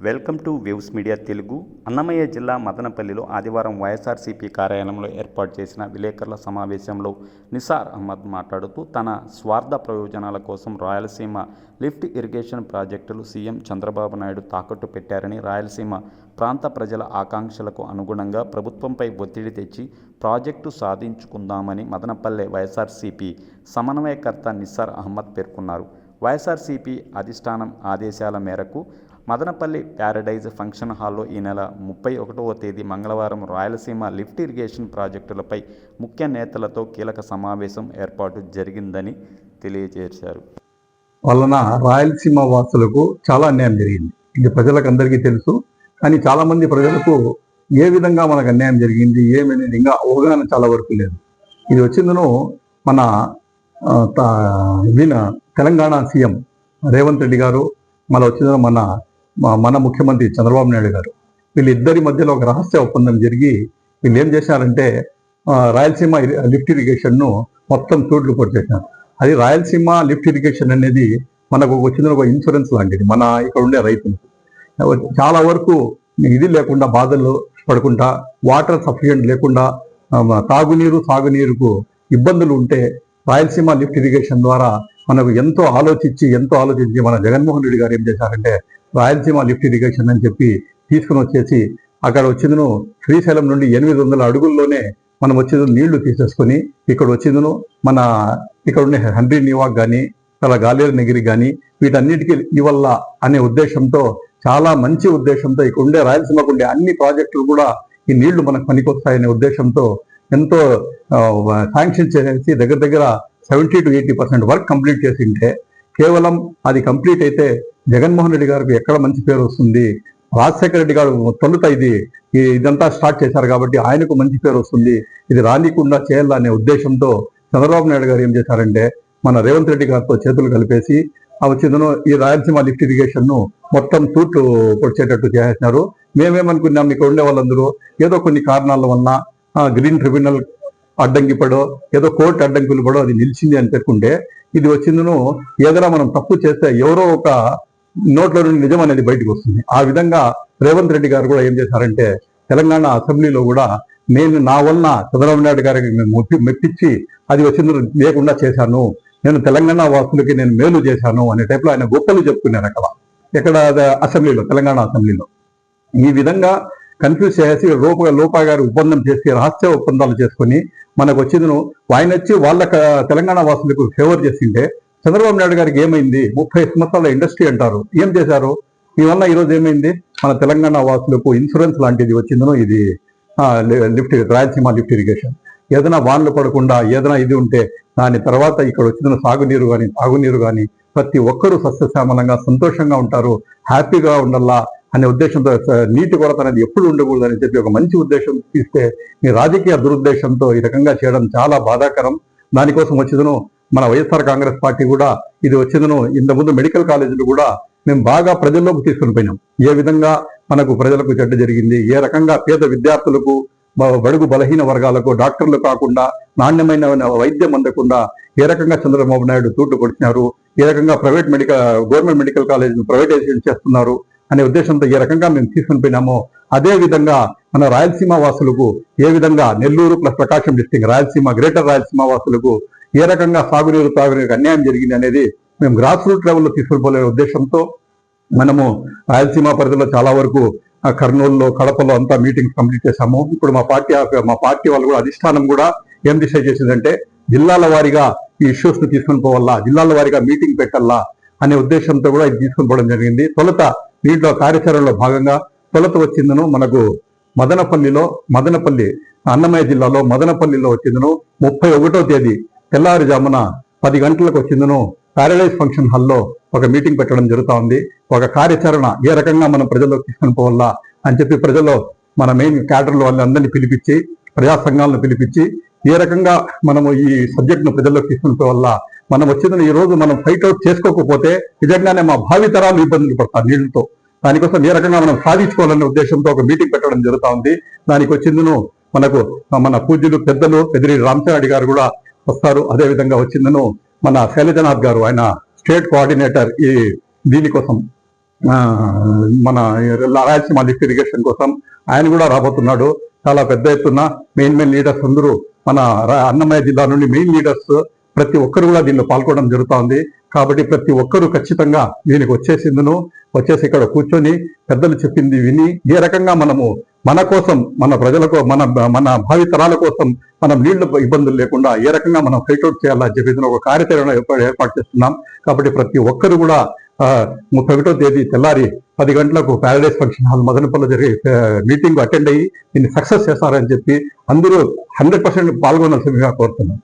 Welcome to waves media Telugu. Annamayya జిల్లా మదనపల్లిలో ఆదివారం వైఎస్ఆర్సీపీ కార్యాలయంలో ఏర్పాటు చేసిన విలేకరుల సమావేశంలో నిసార్ అహ్మద్ మాట్లాడుతూ తన స్వార్థ ప్రయోజనాల కోసం రాయలసీమ లిఫ్ట్ ఇరిగేషన్ ప్రాజెక్టులు సీఎం చంద్రబాబు నాయుడు తాకట్టు పెట్టారని, రాయలసీమ ప్రాంత ప్రజల ఆకాంక్షలకు అనుగుణంగా ప్రభుత్వంపై ఒత్తిడి తెచ్చి ప్రాజెక్టు సాధించుకుందామని మదనపల్లె వైఎస్ఆర్సీపీ సమన్వయకర్త నిసార్ అహ్మద్ పేర్కొన్నారు. వైఎస్ఆర్సీపీ అధిష్టానం ఆదేశాల మేరకు మదనపల్లి ప్యారడైజ్ ఫంక్షన్ హాల్లో ఈ నెల 31వ తేదీ మంగళవారం రాయలసీమ లిఫ్ట్ ఇరిగేషన్ ప్రాజెక్టులపై ముఖ్య నేతలతో కీలక సమావేశం ఏర్పాటు జరిగిందని తెలియజేశారు. వలన రాయలసీమ వాసులకు చాలా అన్యాయం జరిగింది. ఇది ప్రజలకు అందరికీ తెలుసు. కానీ చాలామంది ప్రజలకు ఏ విధంగా మనకు అన్యాయం జరిగింది ఏమనేది ఇంకా అవగాహన చాలా వరకు లేదు. ఇది వచ్చిందను మన తెలంగాణ సీఎం రేవంత్ రెడ్డి గారు, మళ్ళీ వచ్చిందను మన ముఖ్యమంత్రి చంద్రబాబు నాయుడు గారు, వీళ్ళిద్దరి మధ్యలో ఒక రహస్య ఒప్పందం జరిగి వీళ్ళు ఏం చేశారంటే రాయలసీమ లిఫ్ట్ ఇరిగేషన్ను మొత్తం తూట్లు పొడిచేశారు. అది రాయలసీమ లిఫ్ట్ ఇరిగేషన్ అనేది మనకు వచ్చిన ఒక ఇన్సూరెన్స్ లాంటిది మన ఇక్కడ ఉండే రైతులకు. చాలా వరకు ఇది లేకుండా బాధలు పడుకుంటా, వాటర్ సఫిషియెంట్ లేకుండా తాగునీరు సాగునీరుకు ఇబ్బందులు ఉంటే రాయలసీమ లిఫ్ట్ ఇరిగేషన్ ద్వారా మనకు ఎంతో ఆలోచించి మన జగన్మోహన్ రెడ్డి గారు ఏం చేశారంటే రాయలసీమ లిఫ్ట్ ఇరిగేషన్ అని చెప్పి తీసుకుని వచ్చేసి అక్కడ వచ్చిందను శ్రీశైలం నుండి 800 అడుగుల్లోనే మనం వచ్చింది నీళ్లు తీసేసుకొని ఇక్కడ వచ్చిందను ఇక్కడ ఉండే హండ్రీ నీవాక్ కానీ అలా గాలేరు నగిరి కానీ వీటన్నిటికీ ఇవల్ల అనే ఉద్దేశంతో, చాలా మంచి ఉద్దేశంతో ఇక్కడ ఉండే రాయలసీమకు ఉండే అన్ని ప్రాజెక్టులు కూడా ఈ నీళ్లు మనకు పనికొస్తాయనే ఉద్దేశంతో ఎంతో శాంక్షన్ చేసి దగ్గర 70 to 80% వర్క్ కంప్లీట్ చేసింటే, కేవలం అది కంప్లీట్ అయితే జగన్మోహన్ రెడ్డి గారికి ఎక్కడ మంచి పేరు వస్తుంది, రాజశేఖర రెడ్డి గారు తొలుత ఇదంతా స్టార్ట్ చేశారు కాబట్టి ఆయనకు మంచి పేరు వస్తుంది, ఇది రానికుండా చేయాలనే ఉద్దేశంతో చంద్రబాబు నాయుడు గారు ఏం చేశారంటే మన రేవంత్ రెడ్డి గారితో చేతులు కలిపేసి వచ్చిందను ఈ రాయలసీమ లిఫ్ట్ ఇరిగేషన్ ను మొత్తం తూట్లు పొడిచేటట్టు చేసేసినారు. మేమేమనుకున్నాం, ఇక్కడ ఉండే వాళ్ళందరూ ఏదో కొన్ని కారణాల వల్ల గ్రీన్ ట్రిబ్యునల్ అడ్డంకి పడో ఏదో కోర్టు అడ్డంకులు పడో అది నిలిచింది అని పెట్టుకుంటే, ఇది వచ్చిందను ఏదైనా మనం తప్పు చేస్తే ఎవరో ఒక నోట్లో నుండి నిజం అనేది బయటకు వస్తుంది. ఆ విధంగా రేవంత్ రెడ్డి గారు కూడా ఏం చేశారంటే తెలంగాణ అసెంబ్లీలో కూడా నేను నా వలన చంద్రబాబు నాయుడు గారికి మెప్పించి అది వచ్చింది లేకుండా చేశాను, నేను తెలంగాణ వాసులకి నేను మేలు చేశాను అనే టైప్లో ఆయన గొప్పలు చెప్పుకున్నారు ఎక్కడ అసెంబ్లీలో, తెలంగాణ అసెంబ్లీలో. ఈ విధంగా కన్ఫ్యూజ్ చేసి లోపా గారు ఒప్పందం చేసి రహస్య ఒప్పందాలు చేసుకుని మనకు వచ్చిందను ఆయన వచ్చి వాళ్ళ తెలంగాణ వాసులకు ఫేవర్ చేసింటే చంద్రబాబు నాయుడు గారికి ఏమైంది, 30 సంవత్సరాల ఇండస్ట్రీ అంటారు, ఏం చేశారు? ఈ వల్ల ఈరోజు ఏమైంది, మన తెలంగాణ వాసులకు ఇన్సూరెన్స్ లాంటిది వచ్చిందను ఇది రాయలసీమ లిఫ్ట్ ఇరిగేషన్. ఏదైనా వానలు పడకుండా ఏదైనా ఇది ఉంటే దాని తర్వాత ఇక్కడ వచ్చిన సాగునీరు కానీ తాగునీరు కానీ ప్రతి ఒక్కరూ సస్యశ్యామలంగా సంతోషంగా ఉంటారు, హ్యాపీగా ఉండాలా అనే ఉద్దేశంతో, నీటి కొరత అనేది ఎప్పుడు ఉండకూడదు అని చెప్పి ఒక మంచి ఉద్దేశం తీస్తే మీ రాజకీయ దురుద్దేశంతో ఈ రకంగా చేయడం చాలా బాధాకరం. దానికోసం వచ్చిందను మన వైఎస్ఆర్ కాంగ్రెస్ పార్టీ కూడా ఇది వచ్చిందను ఇంతకుముందు మెడికల్ కాలేజీలు కూడా మేము బాగా ప్రజల్లోకి తీసుకుని పోయినాం. ఏ విధంగా మనకు ప్రజలకు చెడ్డ జరిగింది, ఏ రకంగా పేద విద్యార్థులకు బడుగు బలహీన వర్గాలకు డాక్టర్లు కాకుండా నాణ్యమైన వైద్యం అందకుండా ఏ రకంగా చంద్రబాబు నాయుడు తూట్లు కొడుతున్నారు, ఏ రకంగా గవర్నమెంట్ మెడికల్ కాలేజీని ప్రైవేటైజేషన్ చేస్తున్నారు అనే ఉద్దేశంతో ఏ రకంగా మేము తీసుకుని పోయినామో అదే విధంగా మన రాయలసీమ వాసులకు ఏ విధంగా నెల్లూరు ప్లస్ ప్రకాశం డిస్ట్రిక్ట్ రాయలసీమ గ్రేటర్ రాయలసీమ వాసులకు ఏ రకంగా తాగునీరు అన్యాయం జరిగింది అనేది మేము గ్రాస్ రూట్ లెవెల్లో తీసుకుపోలే ఉద్దేశంతో మనము రాయలసీమ పరిధిలో చాలా వరకు కర్నూలులో కడపలో అంతా మీటింగ్స్ కంప్లీట్ చేశాము. ఇప్పుడు మా పార్టీ వాళ్ళు కూడా అధిష్టానం కూడా ఏం డిసైడ్ చేసిందంటే జిల్లాల వారీగా ఈ ఇష్యూస్ ను తీసుకుని పోవాలా, జిల్లాల వారీగా మీటింగ్ పెట్టాలా అనే ఉద్దేశంతో కూడా ఇది తీసుకుని పోవడం జరిగింది. దీంట్లో కార్యాచరణలో భాగంగా తొలత వచ్చిందను మనకు మదనపల్లి అన్నమయ్య జిల్లాలో మదనపల్లిలో వచ్చిందను 31వ తేదీ తెల్లారుజామున 10 గంటలకు వచ్చిందను ప్యారడైజ్ ఫంక్షన్ హాల్లో ఒక మీటింగ్ పెట్టడం జరుగుతూ ఉంది. ఒక కార్యాచరణ ఏ రకంగా మనం ప్రజల్లోకి తీసుకుని పోవాలా అని చెప్పి ప్రజల్లో మన మెయిన్ క్యాడర్లో వాళ్ళందరినీ పిలిపించి ప్రజా సంఘాలను పిలిపించి ఏ రకంగా మనము ఈ సబ్జెక్ట్ను ప్రజల్లోకి తీసుకుని పోవాలా, మనం వచ్చిందని ఈ రోజు మనం ఫైట్ అవుట్ చేసుకోకపోతే నిజంగానే మా భావితరాలు ఇబ్బందులు పడతారు నీళ్లతో. దానికోసం ఏ రకంగా మనం సాధించుకోవాలనే ఉద్దేశంతో ఒక మీటింగ్ పెట్టడం జరుగుతూ ఉంది. దానికి వచ్చిందను మనకు మన పూజ్యులు పెద్దలు పెద్దిరెడ్డి రామచంద్రారెడ్డి గారు కూడా వస్తారు. అదేవిధంగా వచ్చిందను మన శైలజనాథ్ గారు, ఆయన స్టేట్ కోఆర్డినేటర్ ఈ దీనికోసం మన రాయలసీమ లిఫ్ట్ ఇరిగేషన్ కోసం ఆయన కూడా రాబోతున్నాడు. చాలా పెద్ద ఎత్తున మెయిన్ లీడర్స్ అందరూ మన అన్నమయ్య జిల్లా నుండి మెయిన్ లీడర్స్ ప్రతి ఒక్కరు కూడా దీనిలో పాల్గొనడం జరుగుతోంది. కాబట్టి ప్రతి ఒక్కరూ ఖచ్చితంగా దీనికి వచ్చేసి ఇక్కడ కూర్చొని పెద్దలు చెప్పింది విని ఏ రకంగా మనము మన కోసం, మన ప్రజలకు, మన భావి తరాల కోసం మనం నీళ్ల ఇబ్బందులు లేకుండా ఏ రకంగా మనం ఫైట్అవుట్ చేయాలని చెప్పి ఒక కార్యాచరణ ఏర్పాటు చేస్తున్నాం. కాబట్టి ప్రతి ఒక్కరు కూడా 31వ తేదీ తెల్లారి 10 గంటలకు ప్యారడైస్ ఫంక్షన్ హాల్ మదనపల్లిలో జరిగే మీటింగ్ అటెండ్ అయ్యి దీన్ని సక్సెస్ చేస్తారని చెప్పి అందరూ 100% పాల్గొనాల్సిందిగా కోరుతున్నాం.